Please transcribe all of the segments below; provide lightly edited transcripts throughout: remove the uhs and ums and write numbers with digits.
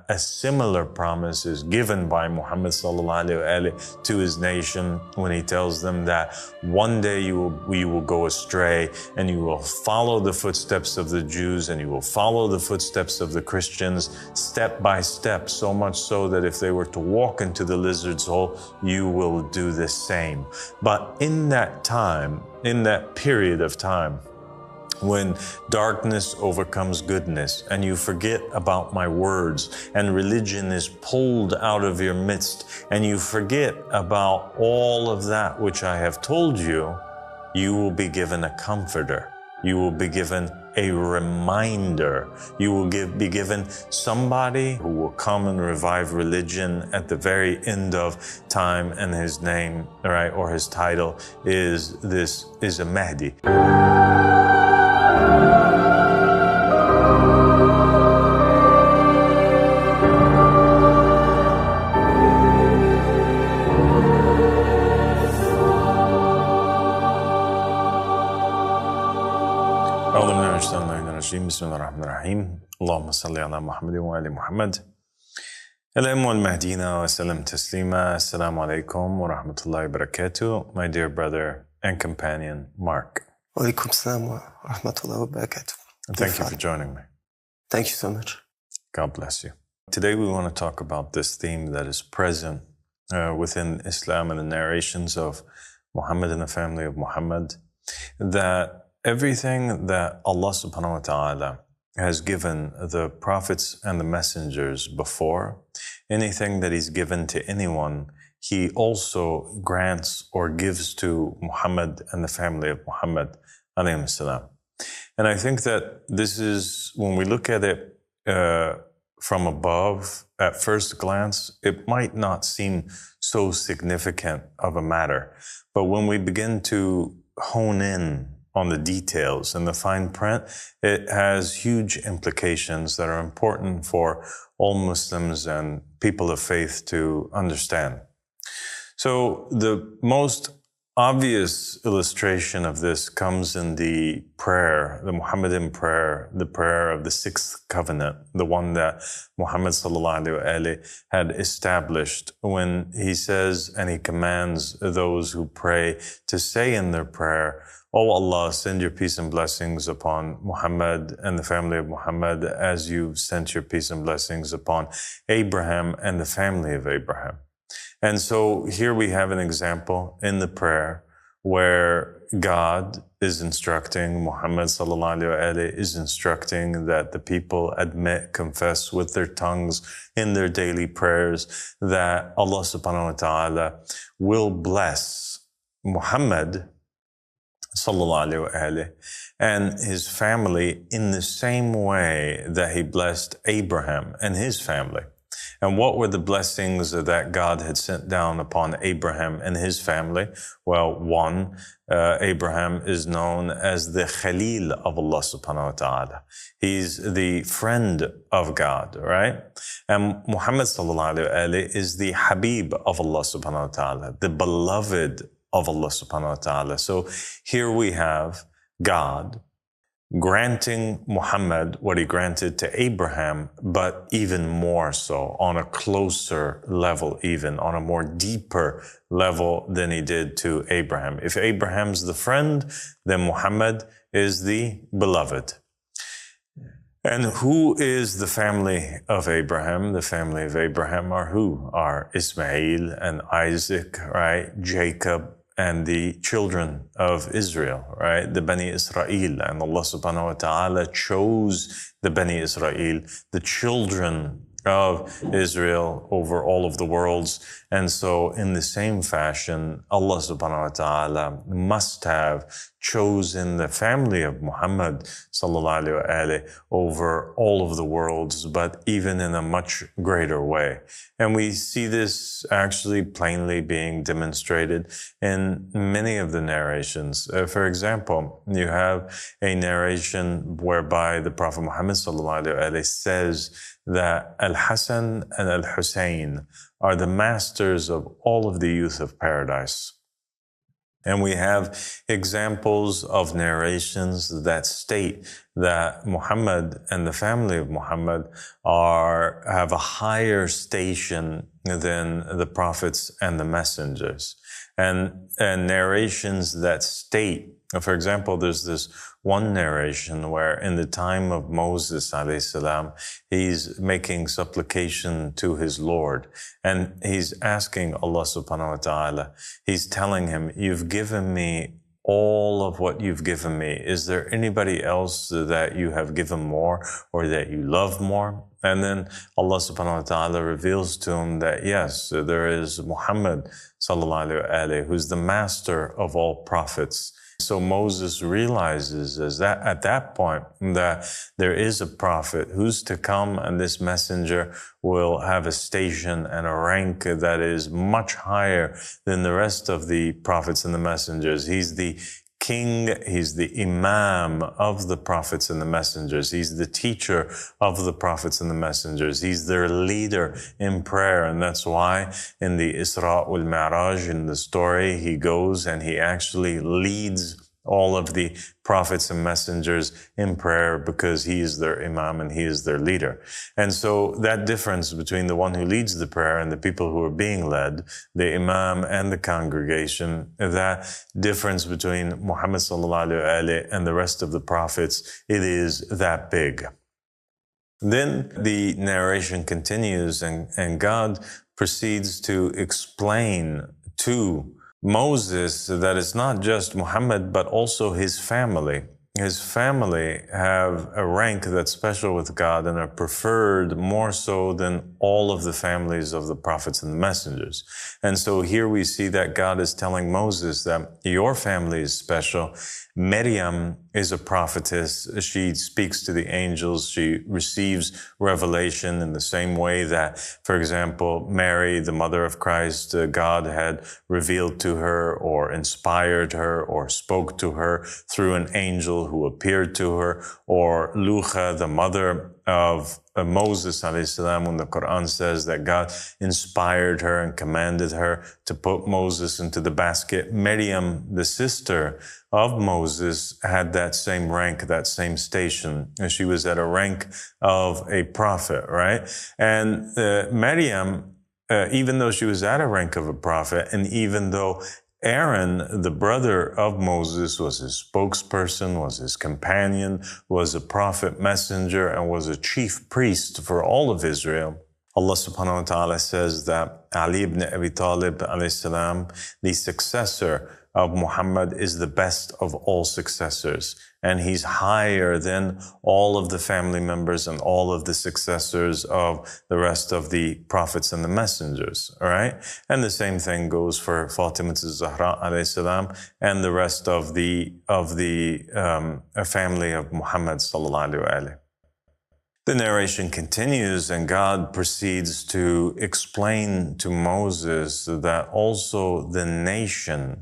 a similar promise is given by Muhammad sallallahu alaihi wasallam to his nation when he tells them that one day you will go astray and you will follow the footsteps of the Jews and you will follow the footsteps of the Christians step by step, so much so that if they were to walk into the lizard's hole, you will do the same. But in that time, in that period of time, when darkness overcomes goodness and you forget about my words and religion is pulled out of your midst and you forget about all of that which I have told you, you will be given a comforter. You will be given a reminder. You will be given somebody who will come and revive religion at the very end of time, and his name, right, or his title is a Mahdi. بسم الله الرحمن الرحيم اللهم صل على محمد وآل محمد الأم والمهدينا وسلم تسليما السلام عليكم ورحمة الله وبركاته. My dear brother and companion Mark. Walaikum salam wa rahmatullahi wa barakatuh. Thank you for joining me. Thank you so much. God bless you. Today we want to talk about this theme that is present within Islam and the narrations of Muhammad and the family of Muhammad, that everything that Allah subhanahu wa ta'ala has given the prophets and the messengers before, anything that He's given to anyone, He also grants or gives to Muhammad and the family of Muhammad alayhi salam. And I think that this is, when we look at it from above, at first glance, it might not seem so significant of a matter. But when we begin to hone in on the details and the fine print, it has huge implications that are important for all Muslims and people of faith to understand. So the most obvious illustration of this comes in the prayer, the Muhammadan prayer, the prayer of the sixth covenant, the one that Muhammad sallallahu alaihi wasallam had established when he says and he commands those who pray to say in their prayer, "O Allah, send your peace and blessings upon Muhammad and the family of Muhammad as you've sent your peace and blessings upon Abraham and the family of Abraham." And so here we have an example in the prayer where God is instructing, Muhammad sallallahu alaihi wasallam is instructing that the people admit, confess with their tongues in their daily prayers that Allah subhanahu wa ta'ala will bless Muhammad sallallahu alaihi wasallam and his family in the same way that He blessed Abraham and his family. And what were the blessings that God had sent down upon Abraham and his family? Well, one, Abraham is known as the Khalil of Allah subhanahu wa ta'ala. He's the friend of God, right? And Muhammad sallallahu alaihi wasallam is the Habib of Allah subhanahu wa ta'ala, the beloved of Allah subhanahu wa ta'ala. So here we have God granting Muhammad what He granted to Abraham, but even more so, on a closer level, even on a more deeper level than He did to Abraham. If Abraham's the friend, then Muhammad is the beloved. And who is the family of Abraham? The family of Abraham are who? Are Ismail and Isaac, right? Jacob, and the children of Israel, right? The Bani Israel. And Allah subhanahu wa ta'ala chose the Bani Israel, the children of Israel, over all of the worlds. And so in the same fashion, Allah subhanahu wa ta'ala must have chosen the family of Muhammad sallallahu alaihi wasallam over all of the worlds, but even in a much greater way. And we see this actually plainly being demonstrated in many of the narrations. For example, you have a narration whereby the Prophet Muhammad sallallahu alaihi wasallam says that Al-Hasan and Al-Hussein are the masters of all of the youth of paradise. And we have examples of narrations that state that Muhammad and the family of Muhammad have a higher station than the prophets and the messengers. And narrations that state, for example, there's this one narration where in the time of Moses alayhi salam, he's making supplication to his Lord, and he's asking Allah subhanahu wa ta'ala, he's telling him, you've given me all of what you've given me. Is there anybody else that you have given more or that you love more? And then Allah subhanahu wa ta'ala reveals to him that yes, there is Muhammad sallallahu alayhi, who's the master of all prophets. So Moses realizes at that point that there is a prophet who's to come, and this messenger will have a station and a rank that is much higher than the rest of the prophets and the messengers. He's the king, he's the imam of the prophets and the messengers. He's the teacher of the prophets and the messengers. He's their leader in prayer. And that's why in the Isra wal Mi'raj, in the story, he goes and he actually leads all of the prophets and messengers in prayer, because he is their imam and he is their leader. And so that difference between the one who leads the prayer and the people who are being led, the imam and the congregation, that difference between Muhammad sallallahu alaihi and the rest of the prophets, it is that big. Then the narration continues, and God proceeds to explain to Moses that it's not just Muhammad, but also his family. His family have a rank that's special with God and are preferred more so than all of the families of the prophets and the messengers. And so here we see that God is telling Moses that your family is special. Maryam is a prophetess. She speaks to the angels. She receives revelation in the same way that, for example, Mary, the mother of Christ, God had revealed to her or inspired her or spoke to her through an angel who appeared to her, or Lucha, the mother of Moses alayhi salam, when the Quran says that God inspired her and commanded her to put Moses into the basket. Maryam, the sister of Moses, had that same rank, that same station. And she was at a rank of a prophet, right? And Maryam, even though she was at a rank of a prophet, and even though Aaron, the brother of Moses, was his spokesperson, was his companion, was a prophet messenger, and was a chief priest for all of Israel, Allah subhanahu wa ta'ala says that Ali ibn Abi Talib alayhi salam, the successor of Muhammad, is the best of all successors. And he's higher than all of the family members and all of the successors of the rest of the prophets and the messengers, all right? And the same thing goes for Fatima Zahra alayhi salam and the rest of the family of Muhammad sallallahu alayhi. The narration continues, and God proceeds to explain to Moses that also the nation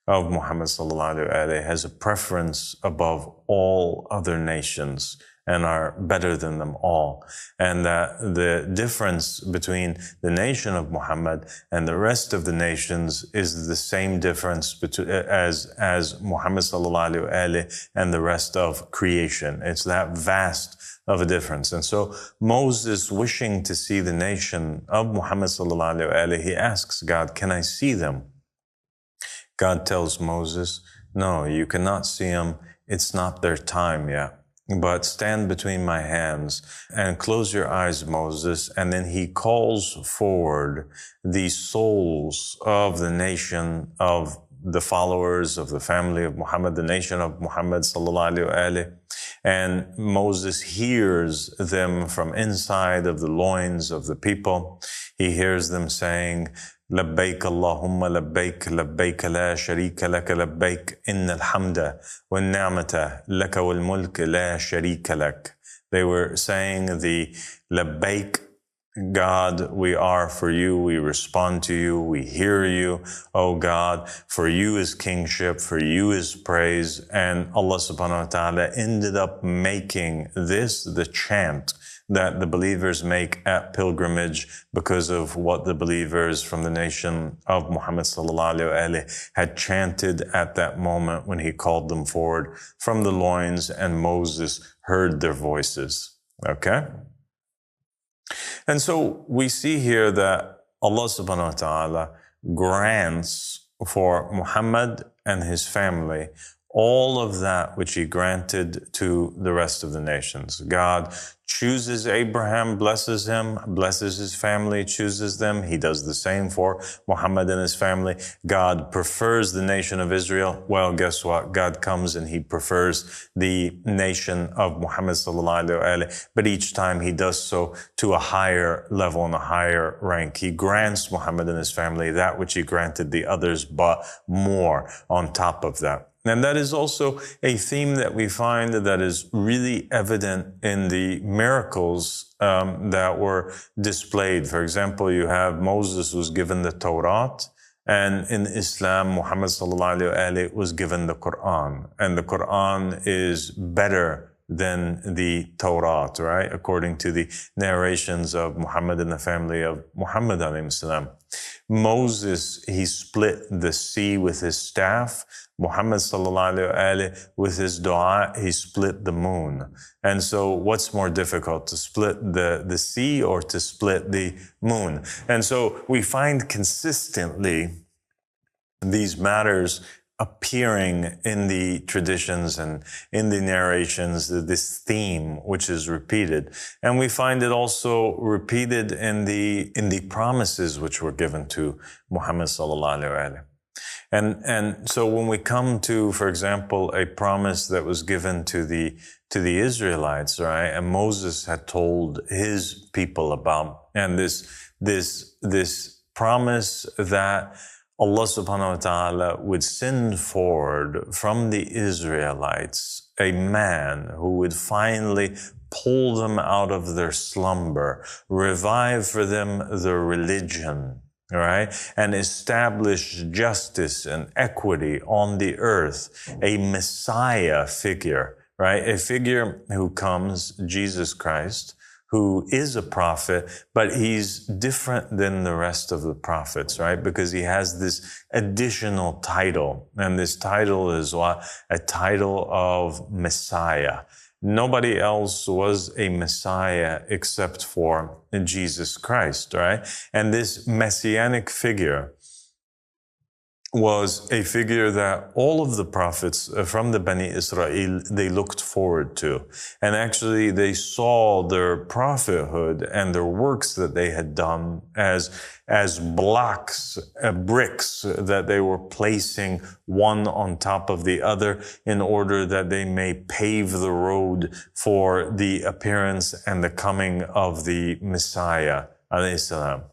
of Muhammad sallallahu alaihi has a preference above all other nations and are better than them all. And that the difference between the nation of Muhammad and the rest of the nations is the same difference as Muhammad sallallahu alaihi and the rest of creation. It's that vast of a difference. And so Moses, wishing to see the nation of Muhammad sallallahu alaihi, he asks God, can I see them? God tells Moses, no, you cannot see them. It's not their time yet. But stand between my hands and close your eyes, Moses. And then he calls forward the souls of the nation of the followers of the family of Muhammad, the nation of Muhammad sallallahu alaihi. And Moses hears them from inside of the loins of the people. He hears them saying, لبيك اللهم لبيك لبيك لا شريك لك لبيك إن الحمد والنعمة لك والملك لا شريك لك. They were saying the لبيك, God, we are for you, we respond to you, we hear you, oh God, for you is kingship, for you is praise. And Allah subhanahu wa ta'ala ended up making this the chant that the believers make at pilgrimage because of what the believers from the nation of Muhammad sallallahu alaihi wasallam had chanted at that moment when he called them forward from the loins and Moses heard their voices. Okay? And so we see here that Allah subhanahu wa ta'ala grants for Muhammad and his family all of that which he granted to the rest of the nations. God chooses Abraham, blesses him, blesses his family, chooses them. He does the same for Muhammad and his family. God prefers the nation of Israel. Well, guess what? God comes and he prefers the nation of Muhammad sallallahu alaihi wasallam, but each time he does so to a higher level and a higher rank. He grants Muhammad and his family that which he granted the others, but more on top of that. And that is also a theme that we find that is really evident in the miracles that were displayed. For example, you have Moses was given the Torah, and in Islam, Muhammad sallallahu alaihi wasallam was given the Quran. And the Quran is better than the Torah, right? According to the narrations of Muhammad and the family of Muhammad alayhi salam. Moses, he split the sea with his staff. Muhammad sallallahu alaihi wasallam, with his dua, he split the moon. And so what's more difficult, to split the sea or to split the moon? And so we find consistently these matters appearing in the traditions and in the narrations, this theme which is repeated. And we find it also repeated in the promises which were given to Muhammad sallallahu alaihi wasallam. And so when we come to, for example, a promise that was given to the Israelites, right? And Moses had told his people about, and this promise that Allah subhanahu wa ta'ala would send forward from the Israelites a man who would finally pull them out of their slumber, revive for them their religion, all right, and establish justice and equity on the earth, a Messiah figure, right? A figure who comes, Jesus Christ, who is a prophet, but he's different than the rest of the prophets, right? Because he has this additional title, and this title is what? A title of Messiah. Nobody else was a Messiah except for Jesus Christ, right? And this messianic figure was a figure that all of the prophets from the Bani Israel, they looked forward to. And actually they saw their prophethood and their works that they had done as blocks, bricks that they were placing one on top of the other in order that they may pave the road for the appearance and the coming of the Messiah, alayhi salam.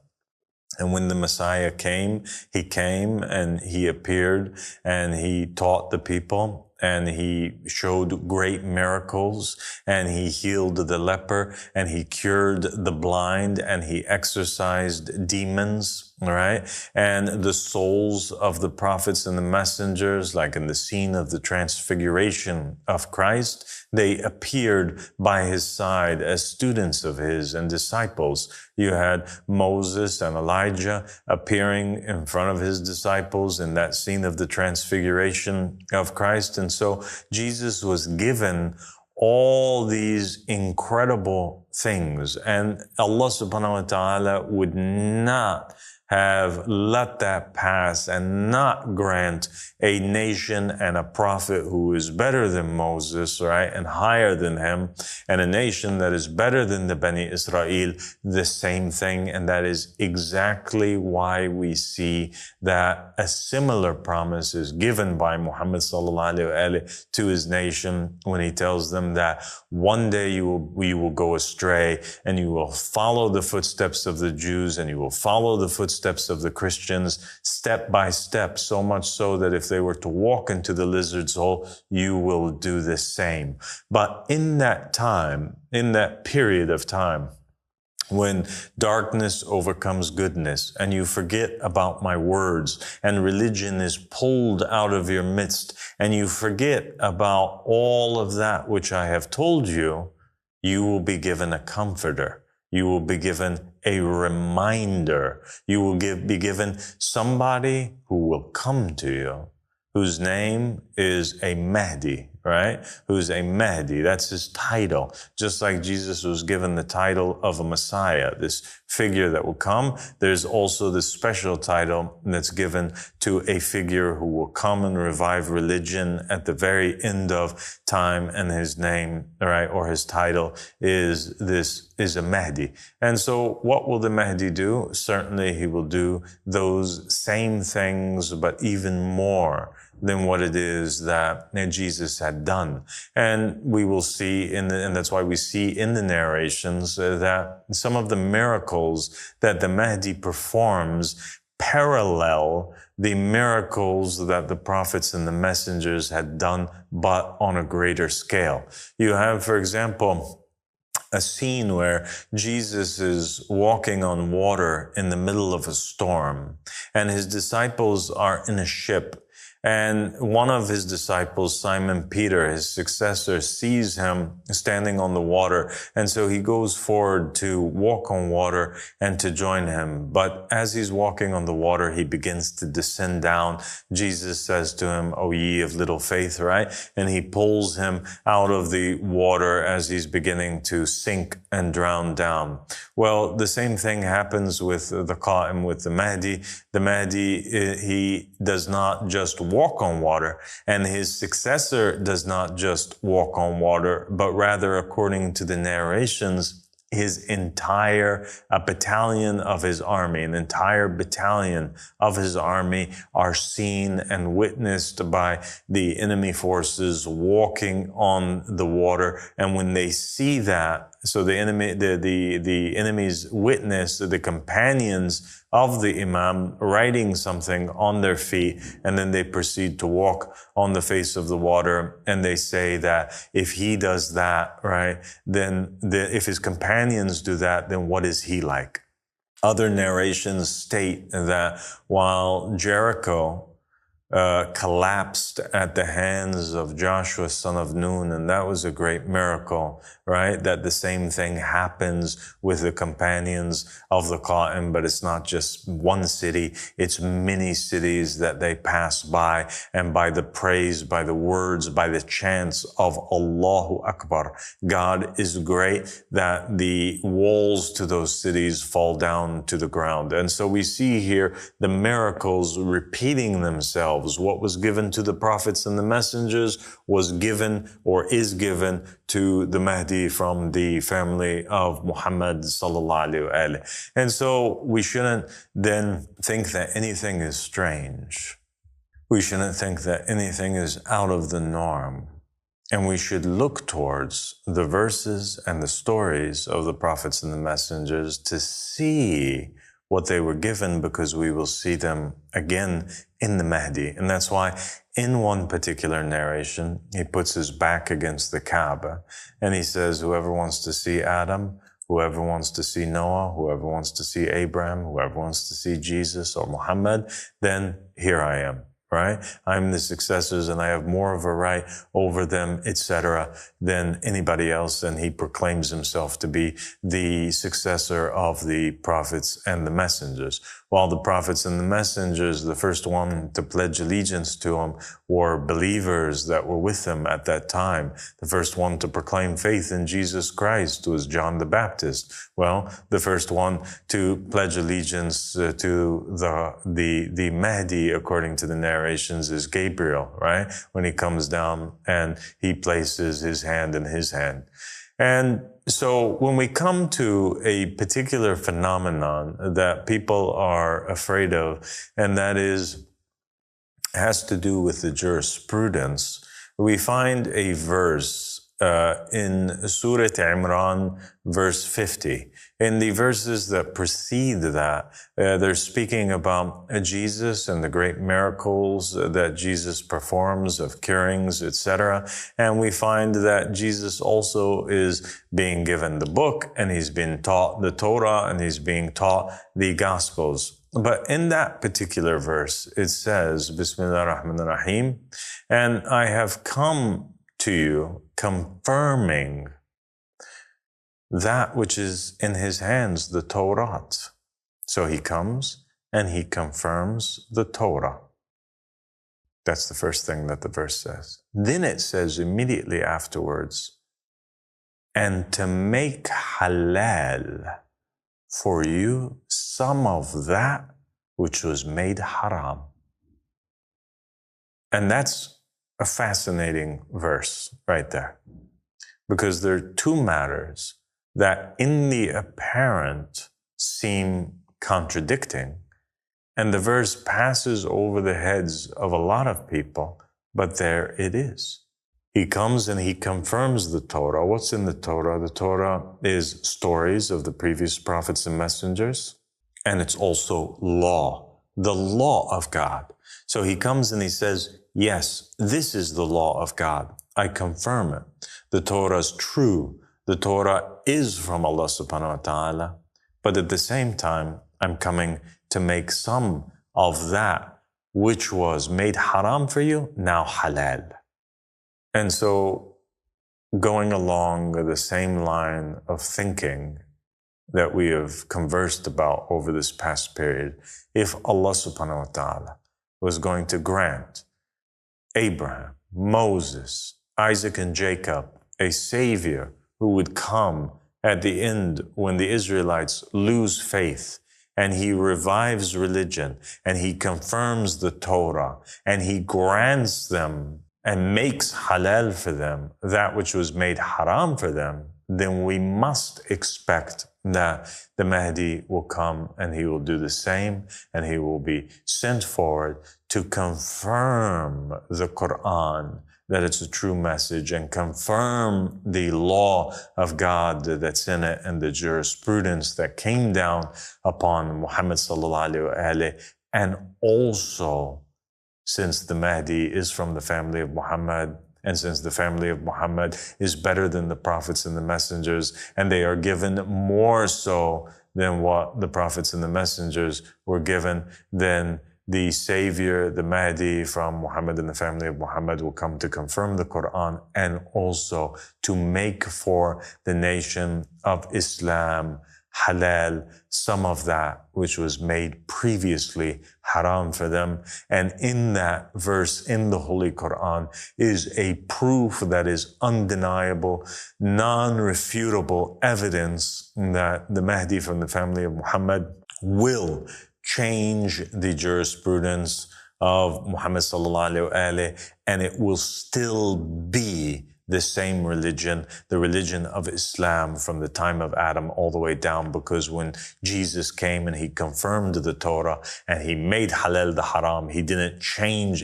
And when the Messiah came and he appeared and he taught the people and he showed great miracles and he healed the leper and he cured the blind and he exorcised demons, right? And the souls of the prophets and the messengers, like in the scene of the transfiguration of Christ, they appeared by his side as students of his and disciples. You had Moses and Elijah appearing in front of his disciples in that scene of the transfiguration of Christ. And so Jesus was given all these incredible things, and Allah subhanahu wa ta'ala would not have let that pass and not grant a nation and a prophet who is better than Moses, right, and higher than him, and a nation that is better than the Bani Israel, the same thing. And that is exactly why we see that a similar promise is given by Muhammad sallallahu alaihi wasallam to his nation when he tells them that one day you will go astray and you will follow the footsteps of the Jews and you will follow the footsteps of the Christians step by step, so much so that if they were to walk into the lizard's hole, you will do the same. But in that time, in that period of time, when darkness overcomes goodness and you forget about my words and religion is pulled out of your midst and you forget about all of that which I have told you, you will be given a comforter. You will be given a reminder. You will be given somebody who will come to you, whose name is a Mahdi, right? Who's a Mahdi. That's his title. Just like Jesus was given the title of a Messiah, this figure that will come, there's also this special title that's given to a figure who will come and revive religion at the very end of time, and his name, right, or his title is a Mahdi. And so what will the Mahdi do? Certainly he will do those same things, but even more than what it is that Jesus had done. And we will see and that's why we see in the narrations that some of the miracles that the Mahdi performs parallel the miracles that the prophets and the messengers had done, but on a greater scale. You have, for example, a scene where Jesus is walking on water in the middle of a storm, and his disciples are in a ship. And one of his disciples, Simon Peter, his successor, sees him standing on the water. And so he goes forward to walk on water and to join him. But as he's walking on the water, he begins to descend down. Jesus says to him, "O ye of little faith," right? And he pulls him out of the water as he's beginning to sink and drown down. Well, the same thing happens with the Qa'im, with the Mahdi. The Mahdi, he does not just walk on water, and his successor does not just walk on water, but rather, according to the narrations, his entire battalion of his army, an entire battalion of his army are seen and witnessed by the enemy forces walking on the water. And when they see that, so the enemy's witness, the companions of the Imam writing something on their feet, and then they proceed to walk on the face of the water. And they say that if he does that, right, then if his companions do that, then what is he like? Other narrations state that while Jericho collapsed at the hands of Joshua, son of Nun, and that was a great miracle, right? That the same thing happens with the companions of the Qa'im, but it's not just one city, it's many cities that they pass by, and by the praise, by the words, by the chants of Allahu Akbar, God is great, that the walls to those cities fall down to the ground. And so we see here the miracles repeating themselves. What was given to the prophets and the messengers was given or is given to the Mahdi from the family of Muhammad sallallahu alaihi wasallam. And so we shouldn't then think that anything is strange. We shouldn't think that anything is out of the norm. And we should look towards the verses and the stories of the prophets and the messengers to see what they were given, because we will see them again in the Mahdi. And that's why in one particular narration, he puts his back against the Kaaba and he says, whoever wants to see Adam, whoever wants to see Noah, whoever wants to see Abraham, whoever wants to see Jesus or Muhammad, then here I am. Right? I'm the successors and I have more of a right over them, etc., than anybody else. And he proclaims himself to be the successor of the prophets and the messengers. While the prophets and the messengers, the first one to pledge allegiance to him were believers that were with him at that time. The first one to proclaim faith in Jesus Christ was John the Baptist. Well, the first one to pledge allegiance to the Mahdi, according to the narrations, is Gabriel, right? When he comes down and he places his hand in his hand. And so when we come to a particular phenomenon that people are afraid of, and that has to do with the jurisprudence, we find a verse in Surah Imran, verse 50. In the verses that precede that, they're speaking about Jesus and the great miracles that Jesus performs of curings, etc. And we find that Jesus also is being given the book, and he's been taught the Torah, and he's being taught the Gospels. But in that particular verse, it says, Bismillah ar-Rahman ar-Rahim, and I have come to you confirming that which is in his hands, the Torah. So he comes and he confirms the Torah. That's the first thing that the verse says. Then it says immediately afterwards, and to make halal for you some of that which was made haram. And that's a fascinating verse right there, because there are two matters that in the apparent seem contradicting, and the verse passes over the heads of a lot of people, but there it is. He comes and he confirms the Torah. What's in the Torah? The Torah is stories of the previous prophets and messengers, and it's also law, the law of God. So he comes and he says, yes, this is the law of God. I confirm it. The Torah is true. The Torah is from Allah subhanahu wa ta'ala. But at the same time, I'm coming to make some of that which was made haram for you, now halal. And so going along the same line of thinking that we have conversed about over this past period, if Allah subhanahu wa ta'ala was going to grant Abraham, Moses, Isaac and Jacob a savior who would come at the end when the Israelites lose faith, and he revives religion, and he confirms the Torah, and he grants them and makes halal for them that which was made haram for them, then we must expect that the Mahdi will come and he will do the same, and he will be sent forward to confirm the Quran, that it's a true message, and confirm the law of God that's in it and the jurisprudence that came down upon Muhammad sallallahu alaihi wasallam. And also, since the Mahdi is from the family of Muhammad, and since the family of Muhammad is better than the prophets and the messengers, and they are given more so than what the prophets and the messengers were given, then the Savior, the Mahdi from Muhammad and the family of Muhammad will come to confirm the Quran and also to make for the nation of Islam halal some of that which was made previously haram for them. And in that verse in the Holy Quran is a proof that is undeniable, non-refutable evidence that the Mahdi from the family of Muhammad will change the jurisprudence of Muhammad sallallahu alaihi wasallam, and it will still be the same religion, the religion of Islam from the time of Adam all the way down, because when Jesus came and he confirmed the Torah and he made halal the haram, it didn't change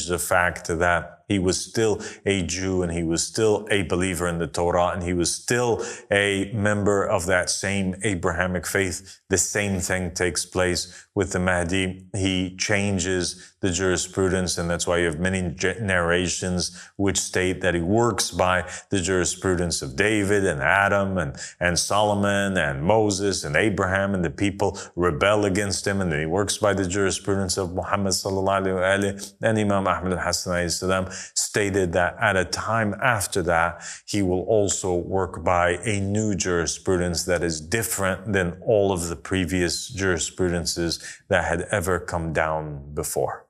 the fact that he was still a Jew and he was still a believer in the Torah and he was still a member of that same Abrahamic faith. The same thing takes place with the Mahdi. He changes the jurisprudence, and that's why you have many narrations which state that he works by the jurisprudence of David and Adam and Solomon and Moses and Abraham, and the people rebel against him, and then he works by the jurisprudence of Muhammad sallallahu alaihi wasallam. And Imam Ahmad al-Hassan alayhi salam stated that at a time after that, he will also work by a new jurisprudence that is different than all of the previous jurisprudences that had ever come down before.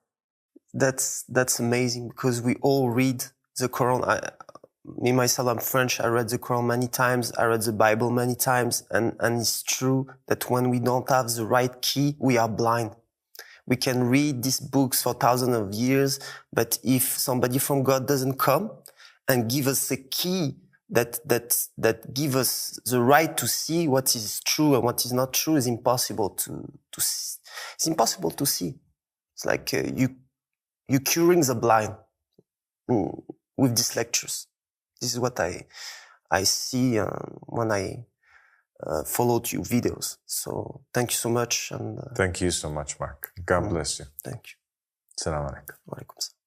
That's amazing, because we all read the Quran. Me, myself, I'm French. I read the Quran many times. I read the Bible many times. And it's true that when we don't have the right key, we are blind. We can read these books for thousands of years, but if somebody from God doesn't come and give us a key that give us the right to see what is true and what is not true, is impossible to see. It's impossible to see. It's like you curing the blind with these lectures. This is what I see when I followed your videos. So thank you so much. And thank you so much, Mark. God bless you. Thank you. Assalamu alaikum. Wa alaikum salam.